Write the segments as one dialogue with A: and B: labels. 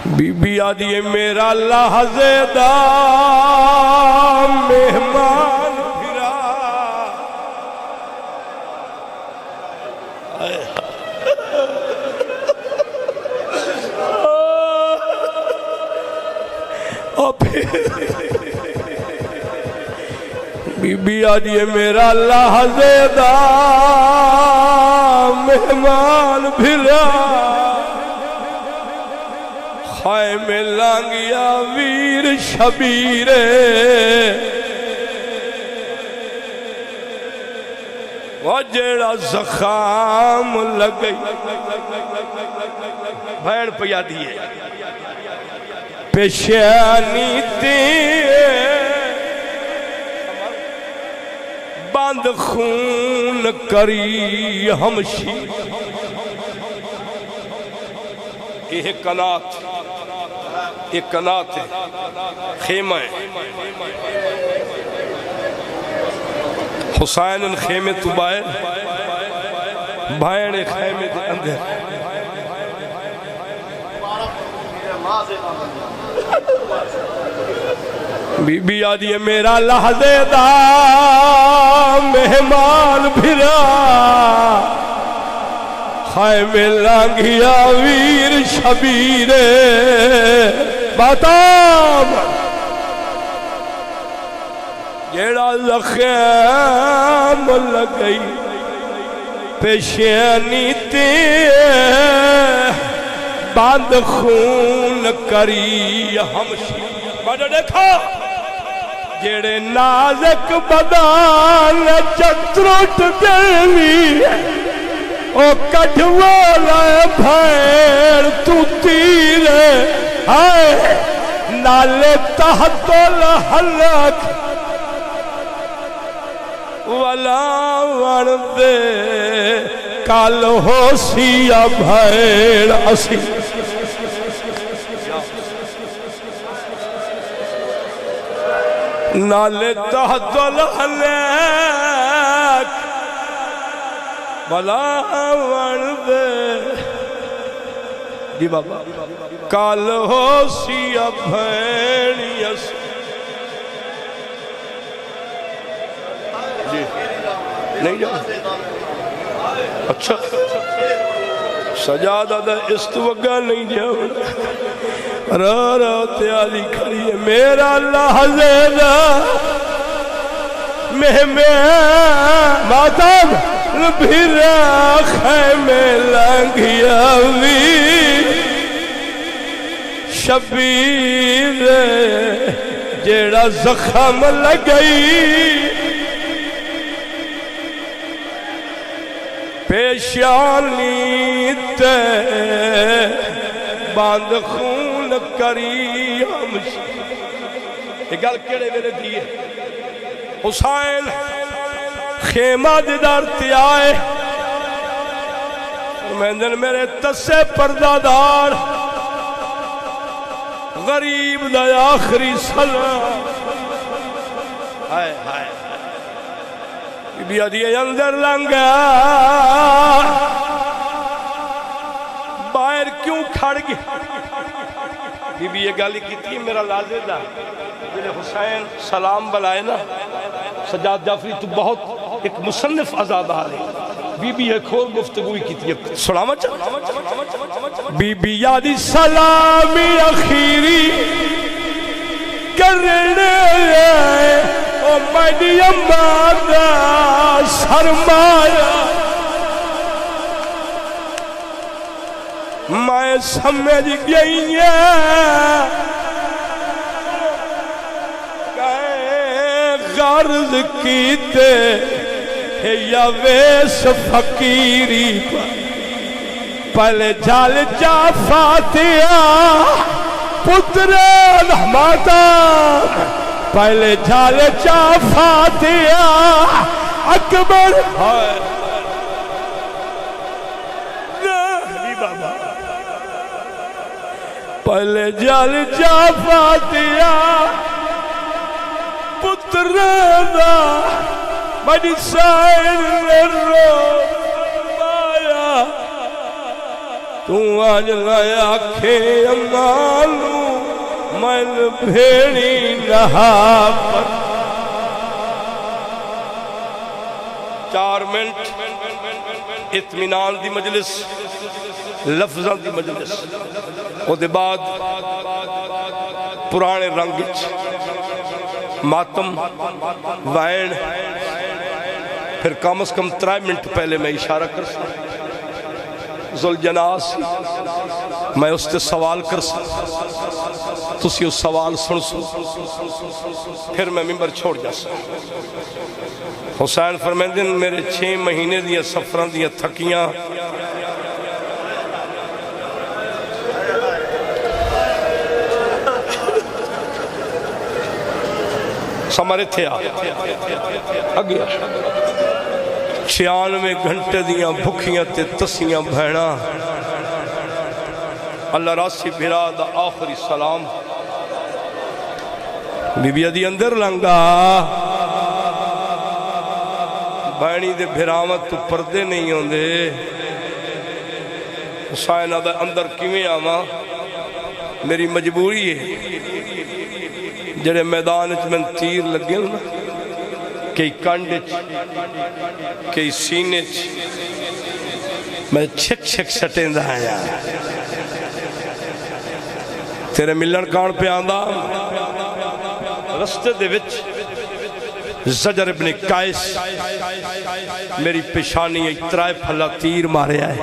A: Be be آدھی میرا لحظے دا مہمان پھرا بی بی آدھی میرا لحظے دا مہمان پھرا خائم لانگیا ویر شبیرے وہ جیڑا زخام لگئی بھین پیا دیئے پیشانی دیئے باند خون کری ہمشی ایک کنات ہے خیمہ ہے حسین الخیمہ تو باہر بھائن خیمہ دے اندر بی بی آدھی میرا لحظے دا مہمان بھرا خائم لانگیا ویر شبیرے باتام جیڑا زخم لگئی پیشانی تے باند خون کری ہمشی بڑا دیکھا جیڑے نازک بدان چتروٹ دیوی او کٹوالا بھیر تو تیرے آئے نالے تحت الحلق ولا وردے کال ہو سیا بھیر اسی نالے تحت الحلق ولا وردے جی بابا کال ہو سیا بھیر اسی نہیں جاؤ اچھا سجادہ دا استوگا نہیں جاؤ را تیالی کھڑی ہے میرا لحظے دا ماتم بھرا خیمے لانگیا وی شبیر جیڑا زخم لگئی پیشانی تے باند خون کری ہمشی یہ گل کیڑے میرے دیئے حسین خیمہ دیدار تی آئے فرمیندن میرے تسے پردادار غریب دا آخری سلام ہائے ہائے بی آدھی اندر لنگا باہر کیوں کھڑ گیا بی بی یہ گالی کی تھی میرا لازے دا جلے حسین سلام بلائے نا سجاد جعفری تو بہت ایک مصنف آزادہ ہے بی بی یہ کھول گفتگوی کی تھی سلامت چاہ بی بی یادی سلامی اخیری کرنے او میڈی امادہ سرمایہ میں سمجھ گئی غرض کیتے یا ویس فقیری پہلے جال جا فاتحہ پتر ماتا پہلے جال جا فاتحہ اکبر پہلے جال جا فاتحہ پتر دا بڑی سائر رو مایا تو آج لائے آکھے امالو من بھیڑی نہا پر 4 منٹ اطمینان دی مجلس لفظاں دی مجلس او دے بعد پرانے رنگ ماتم وائن پھر کم از کم 3 منٹ پہلے میں اشارہ کر سکتا ذوالجناح میں اس سے سوال کر سکتا تسی اس سوال سن سو پھر میں ممبر چھوڑ جا سکتا حسین فرمیندن میرے 6 مہینے دیا سفران دیا تھکیاں سمارے تھے آگیا 96 گھنٹے دیاں بھکیاں تے تسیاں بھینا اللہ راسی بھرا دا آخری سلام بی بی دی اندر لنگا بھینی دے بھرامت تو پردے نہیں ہوں دے حسینہ دا اندر کیویں آما میری مجبوری ہے جڑے میدان میں تیر لگے نا کئی کنڈ کئی سینے میں چھک چھک سٹیں دا آیا تیرے ملن کان پہ آندہ رستے دے وچ زجر ابن قائس میری پیشانی 3 پھلا تیر مارے آئے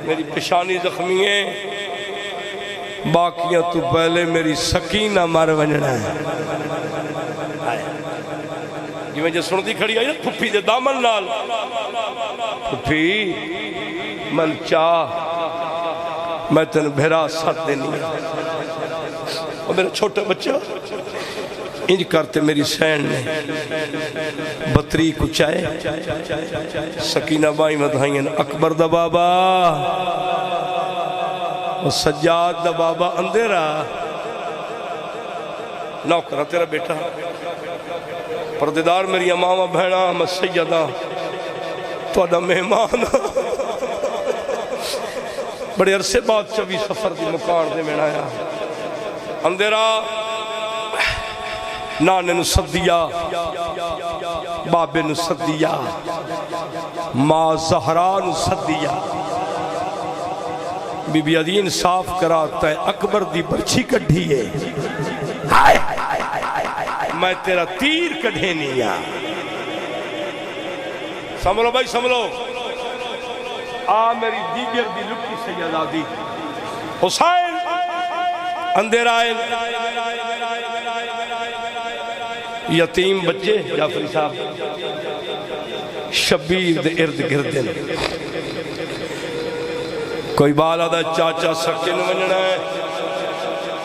A: میری پیشانی زخمی ہے باقیاں تو پہلے میری سکینہ مار ونجنا ہے یہ میں جو سنتی کھڑی آئی نا پھپی دے دامن نال پھپی من چاہ میں تن بھیرا ساتھ دینی اور میرا چھوٹا بچہ انج کرتے میری سین نے بطری کو چائے سکینہ بائی مدھائیں اکبر دا بابا اور سجاد دا بابا اندھیرا نوکرہ تیرا بیٹا پردیدار میری امامہ بہنہ میں سیدہ تو اڈا مہمان بڑے عرصے بعد 24 سفر دی مکان دے میں آیا اندھیرا نانے نو صدیہ بابے نو صدیہ ماں زہرا نو صدیہ بی بی عدی انصاف کراتا ہے اکبر دی برچی کڑھی ہے میں تیرا تیر کڑھے نہیں آ سمجھو بھائی سمجھو میری دیگر دی لکی سیدہ دی حسین اندھیر آئے یتیم بچے جعفری صاحب شبیر دے ارد گردن کوئی بالا دا چاچا سکن ونجنا ہے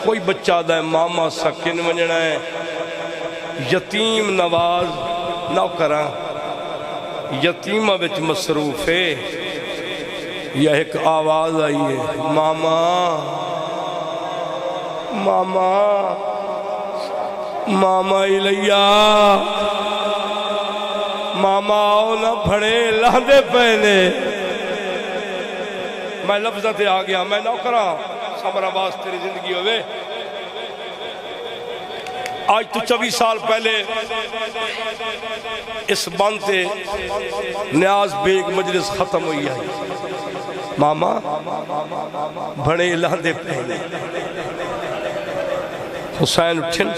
A: کوئی بچہ دا ماما سکن ونجنا ہے یتیم نواز نوکرہ یتیمہ بچ مصروف ہے یہ ایک آواز آئی ہے ماما ماما ماما الیہ ماما آؤ نہ بھڑے لاندے پہنے میں لفظہ تے آ گیا میں نوکرہ سمر آباز تیری زندگی ہوئے آج تو 24 سال پہلے اس بانتے نیاز بیگ مجلس ختم ہوئی ہے ماما بھڑے لاندے پہنے حسین اٹھن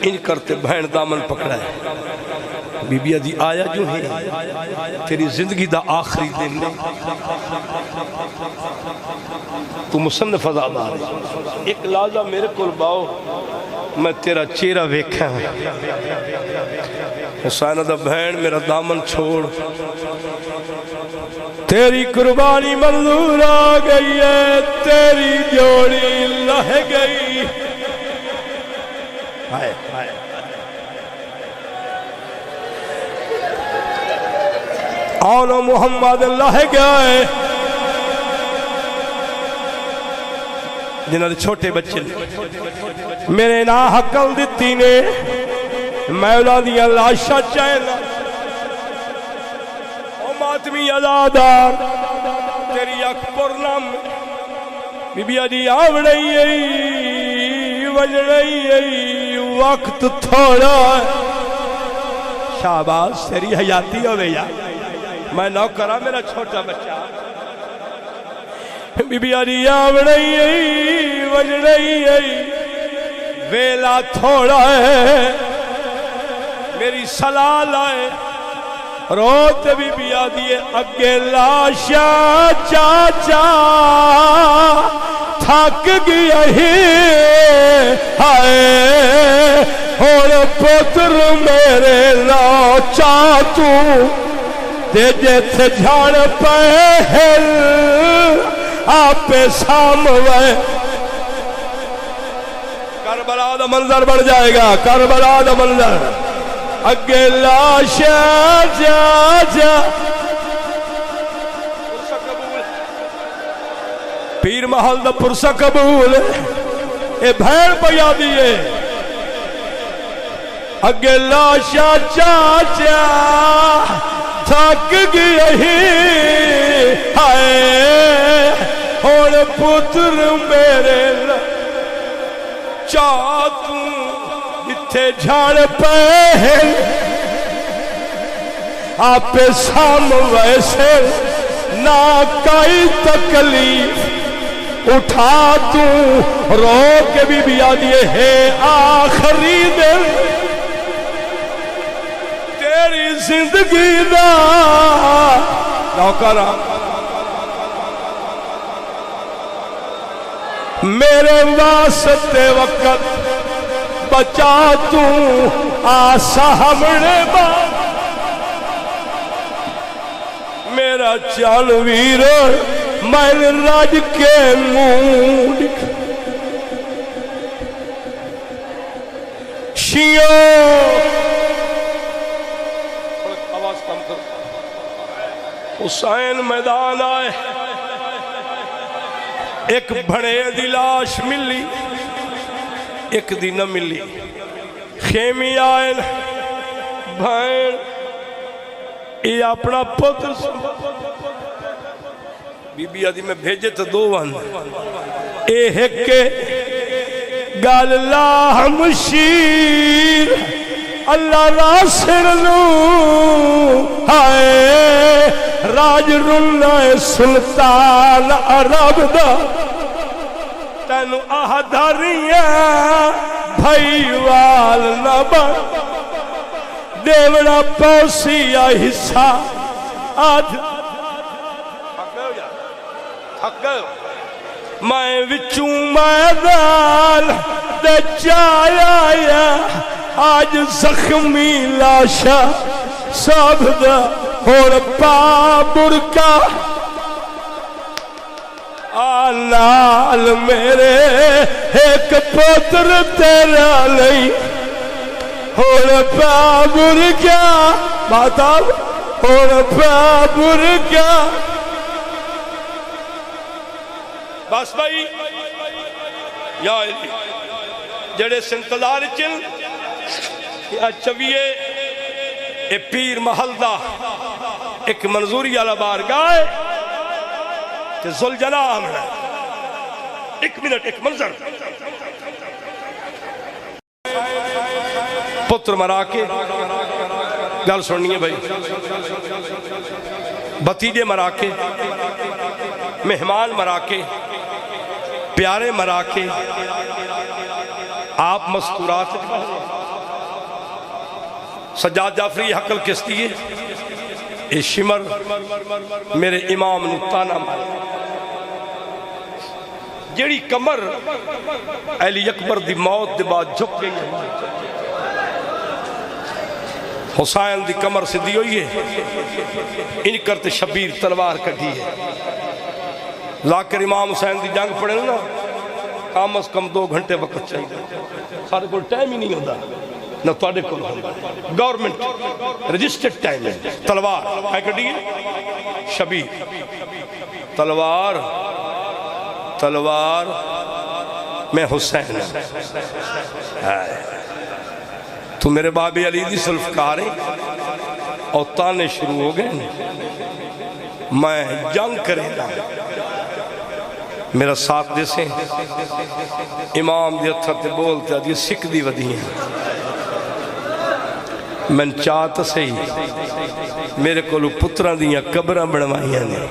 A: ان کرتے بہن دامن پکڑا ہے بی بی عدی آیا جو ہے تیری زندگی دا آخری دن تو مصنف عزادار ایک لازہ میرے کل باؤ میں تیرا چہرہ ویکھا حسین دا بہن میرا دامن چھوڑ تیری قربانی منظور آ گئی ہے تیری جوڑی لہ گئی آنا محمد اللہ گئے جنہوں نے چھوٹے بچے میرے نا حقل دیتی نے مولا دیا لاشا چاہنا او ماں ماتمی ازادار تیری اکبر نام بی بی آدھی آو رہی ہے وج رہی ہے وقت تھوڑا ہے شاباش تیری حیاتی ہوئے یا میں نہ کرا میرا چھوٹا بچہ بی بی آدھی آو رہی ہے وج رہی ہے ویلا تھوڑا ہے میری صلاح لائے روتے بی بی آدھی اگے لاشا چاچا تھک گیا ہی ہائے اور پتر میرے لا چاچو دے جیتھے جھاڑ پہل آپ ساموے کربلا دا منظر بڑھ جائے گا کربلا دا منظر اگے لاشا جا جا پیر محل دا پرسا قبول اے بھیڑ پیا دیئے اگے لاشا جا جا تھک گیا ہی ہائے اور پتر میرے چاہتوں جتھے جھاڑ پہل آپ ساموے سے نہ کوئی تکلیف اٹھا تو رو کے بی بی آدھیے ہے آخری دن تیری زندگی دا نوکرہ میرے واسطے وقت بچا تو آسا ہمڑے بات میرا چانویر میں راج کے مون شیعہ آواز کم کر حسین میدان آئے ایک بھڑے دی لاش ملی ایک دی نہ ملی خیمی آئے بھائن یہ اپنا پتر بی بی آدھی میں بھیجے تو دو ون اے ہکے گال اللہ مشیر اللہ راسر لو ہائے راج رنہ سلطان عرب دا تینو آہداریاں بھائیوال نبا دیوڑا پوسیا حصہ آدھ تھک گئے میں وچوں میدان دے چایا آج زخمی لاشا سب دا اور پابر کا آنال میرے ایک پتر تیرا لئی اور پابر کیا باتا اور پابر کیا بس بھائی یا جڑے سنتظار چل یا چویے اے پیر محل دا ایک منظوری علا بار گائے کہ زلجنا آمنا ایک منٹ ایک منظر پتر مرا کے گل سننیے بھائی بھتیجے مرا کے مہمان مرا کے پیارے مرا کے آپ مذکورات سجاد جعفری حقل کس دیئے اے شمر میرے امام نے تانا مارا جیڑی کمر علی اکبر دی موت دی بعد جھک گئی ہے حسین دی کمر سے دی ہوئی ہے ان کرتے شبیر تلوار کٹی ہے لاکر امام حسین دی جنگ پڑے نا کام از کم 2 گھنٹے وقت چاہیے سارے کو ٹائم ہی نہیں ہوتا نہ توڑے کو گورنمنٹ رجسٹرڈ ٹائم ہے تلوار ہے کٹی ہے شبیر تلوار تلوار میں حسین تو میرے بابی علی دی سلفکاریں اور تانے شروع ہو گئے میں جنگ کرے گا میرا ساتھ دے سے امام دی اتھر تے بولتے دی سکھ دی ودی ہیں میں چاہتا سے ہی میرے کو پتران دیاں قبرہ بڑھوائیاں نے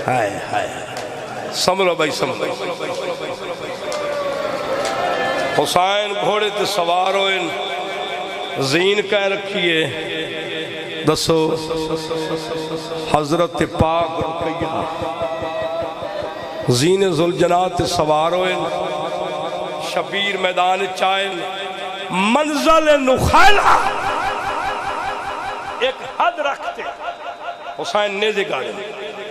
A: ہائے ہائے سمجھو بھائی سمجھو حسین گھوڑے تے سوار ہوئے زین کہہ رکھیے دسو حضرت پاک رقیہ زین ذوالجنات تے سوار ہوئے شبیر میدان چائن منزل نخیلہ ایک حد رکھتے حسین نیزے گاڑے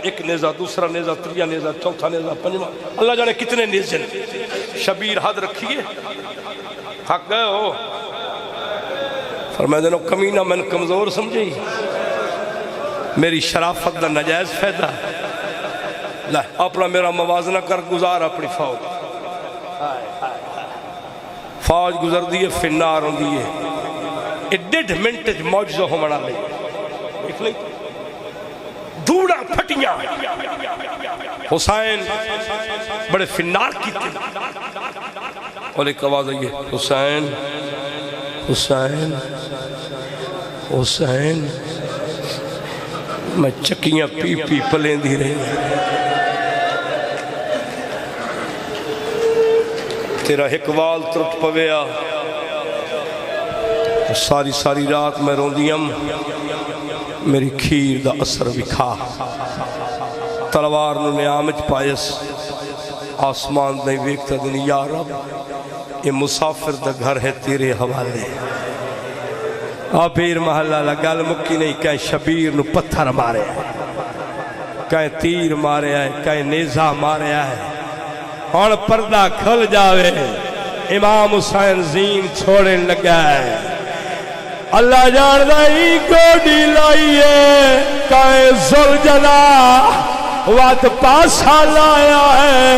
A: ایک نیزہ دوسرا نیزہ تریہ نیزہ چوتھا نیزہ پنجمہ اللہ جانے کتنے نیزے شبیر حد رکھیے حق گئے ہو فرمائے دنو کمینہ میں کمزور سمجھے میری شرافت دا نجائز فیدہ لہ اپنا میرا موازنہ کر گزار اپنی فوج فوج گزر دیئے فنار ہوں دیئے ایڈیڈ منٹ موجزہ ہو مڑا لے دیکھ لیں دھوڑا پھٹیاں حسین بڑے فنار کی تھی اور ایک آواز آئیے حسین حسین حسین میں چکیاں پی پی پلیں دی رہی تیرا حکوال ترٹ پویا ساری رات میں روندیم میری کھیر دا اثر بھی کھا تلوار نے آمج پائس آسمان دے ویکتا دنی یا رب یہ مسافر دا گھر ہے تیرے حوالے پیر محلہ لگل مکی نہیں کہیں شبیر نو پتھر مارے ہے کہیں تیر مارے ہے کہیں نیزہ مارے ہے اور پردہ کھل جاوے امام حسین زین چھوڑے لگا ہے اللہ جان دائی گوڑی لائیے کہیں ذوالجلال وات پاسا لایا ہے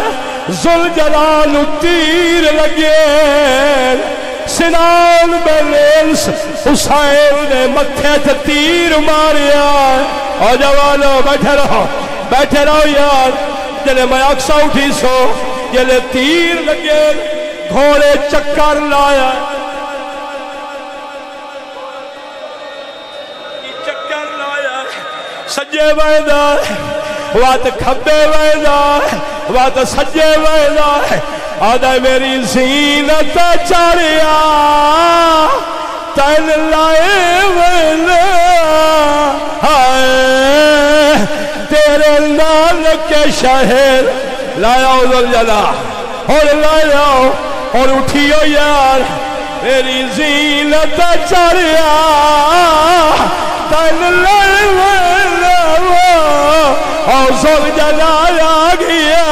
A: ذوالجلال تیر لگے سنان بیلنس حسین نے مکھے تھے تیر ماریا اور جوانو بیٹھے رہو یار جلے میں اکسا اٹھی سو جلے تیر لگے گھوڑے چکر لایا چکر لایا سجے ویدہ وات کھبے ویدہ وات سجے ویدہ آدھا میری زینت چاریا تین لائے ویلے ہائے تیرے نال کے شہر لایا ذوالجلال اور لایا اور اٹھیو یار میری زینت چاریا تین لائے ویلے اور ذوالجلال آ گیا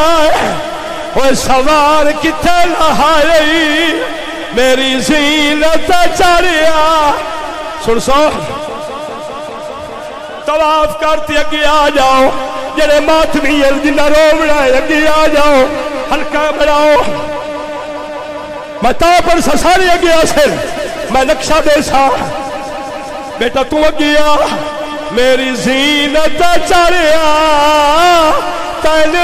A: وہ سوار کتے لہائی میری زینت چاریا سن سو طواف کرتی اگی آ جاؤ جنہیں ماتمی جنہ رومڑا ہے اگی آ جاؤ ہلکا بڑھاؤ میں تا پر سساری اگی آسل میں نقشہ دے سا بیٹا تو اگی آ میری زینت چاریا تین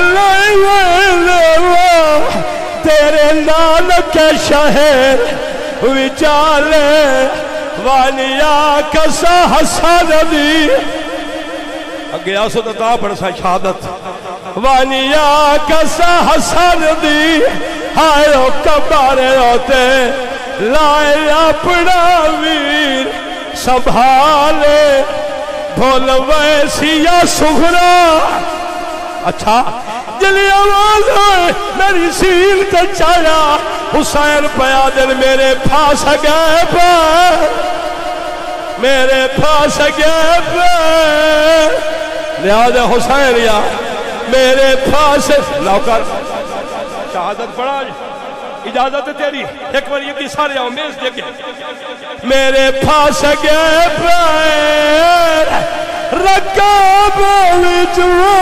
A: تیرے نال کے شہر وچالے وانیا کسا حسن دی اگے آسو تا پڑھ سا شہادت وانیا کسا حسن دی ہائیو کبارے ہوتے لائے اپنا ویر سنبھالے بھول ویسی یا سغرا اچھا جلی آواز ہوئے میری سیل تے چایا حسین پیادر میرے پاس گئے پر میرے پاس گئے پر لہذا حسین یا میرے پاس لوکر شہادت پڑھا اجازت تیری ایک بار یہ کی سارے آؤ میز دے کے میرے پاس گئے پر رکاب وچوا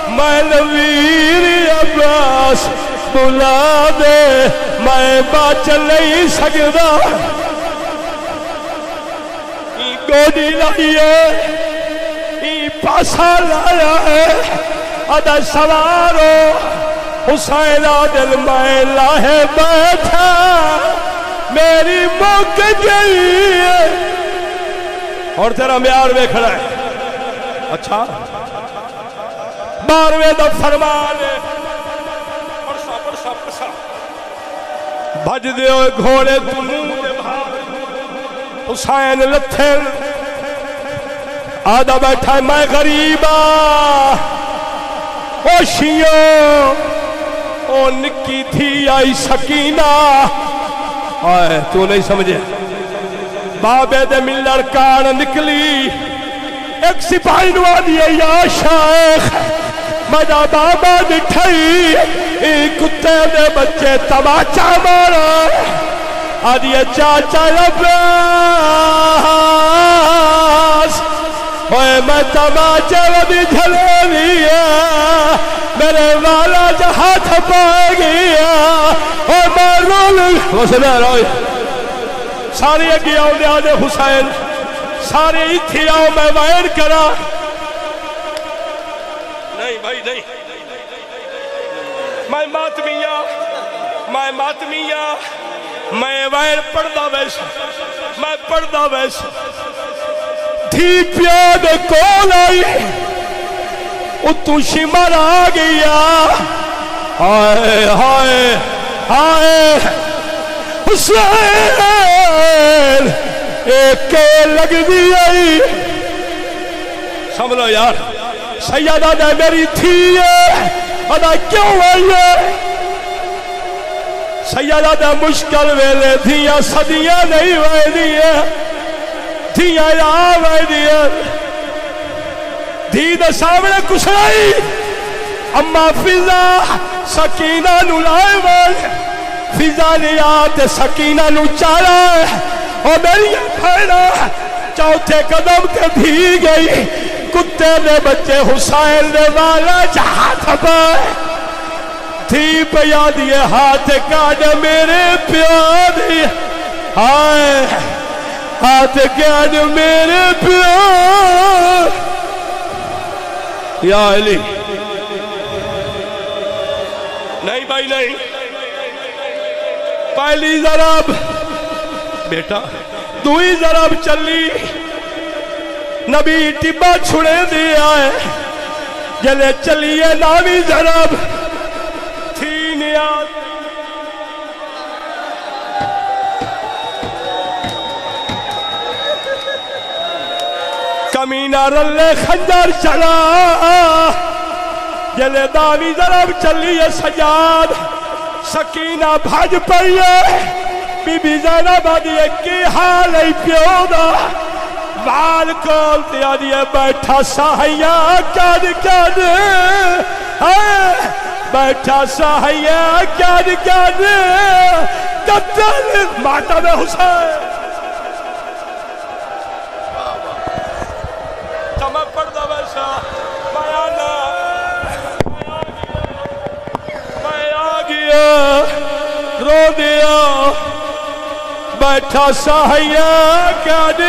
A: میں نویر عباس بلا دے میں بچ نہیں سکتا گوڑی لائیے پاسا لایا ہے ادا سوارو حسین دل میں لاہے بیٹھا میری مک گئی ہے اور تیرا معیار میں کھڑا ہے اچھا 12ویں دا فرمان پرسا بھج دے ہوئے گھوڑے تنوں دے بھار حسین لتھل آدھا بیٹھا ہے میں غریبا او شیوں او نکی تھی آئی سکینہ آئے تو نہیں سمجھے بابے دے ملر کان نکلی ایک سپاہی نوا دیئے یا شیخ مجھا بابا نٹھائی ایک کتے دے بچے تماچا مارا آدھیے چاچا عباس ہوئے میں تماچے ودی جھلے دیا میرے والا جہاں تھپائے گیا اور میں رول وسلے روئی ساری اگی آؤ دے آدھے حسین ساری اتھی آؤ میں وائر کرا نہیں بھائی نہیں میں ماتمیہ میں وائر پڑھدا ویس تھی پیاد کول آئی اتو شمر آ گیا ہائے ہائے ہائے حسین ایک لگ دی آئی سمجھو یار سیدہ نے میری تھی ادا کیوں آئی ہے سیدہ نے مشکل ویلے دھیاں صدیاں نہیں وائے دیئے دھیاں یا وائے دیئے دھی دے سامنے کچھ نہیں اما فضا سکینہ نو لائے وائے فضا نیات سکینہ نو چارا اور میری پھیڑا چوتھے قدم کے بھی گئی کتے نے بچے حسین نے والا جہاں تھپائے تھی پیا دیئے ہاتھ کاٹ میرے پیادی ہائے ہاتھ کاٹ میرے پیاد یا علی نہیں بھائی نہیں پہلی ضرب بیٹا دوئی ضرب چلی نبی ٹبا چھڑے دیا ہے جلے چلیے ناوی ضرب تھی نیاد کمینہ رلے خنجر چلا جلے داوی ضرب چلیے سجاد سکینہ بھاج پڑیے بی بی زینب آدھیے کی حال ای پیودا وال کولتے آدھیے بیٹھا ساہیاں کد بیٹھا ساہیاں کد قتل ماتم حسین چمک پڑھتا ویسا میں آ گیا رو دیا بیٹھا ساہیاں کد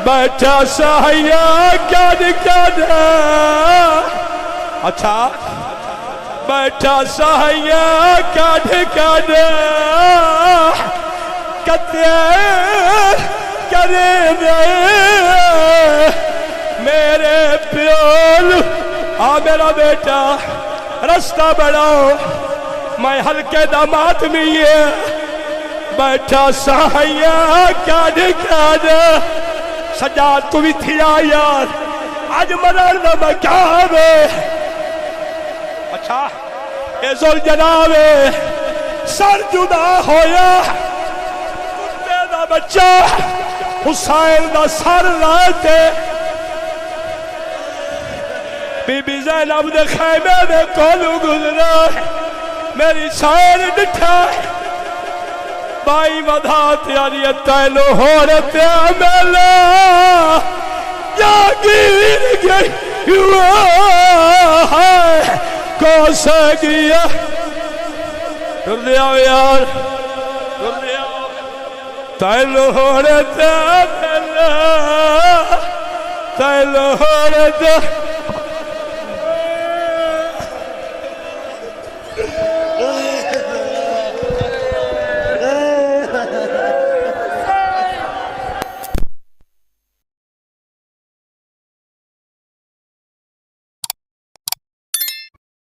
A: بیٹھا ساہیاں کد اچھا بیٹھا ساہیاں کد کتے کرے دے میرے پیول آ میرا بیٹا رستہ بڑھاؤ میں ہلکے دامات میں یہ بیٹھا ساہیاں کد سجاد تو بھی تھی یار آج مرار دا مکان اچھا اے زول جناب سر جدا ہویا کتے دا بچہ حسین دا سر لاتے بی بی زینب دے خیمے دے کولو گزرا میری سائر ڈٹھا بائی مدھات یاری تینو ہو رہتے عملہ یا گیر گئی کو سا گیا. ڈر لیا یار, ڈر لیا. تیلور تیلور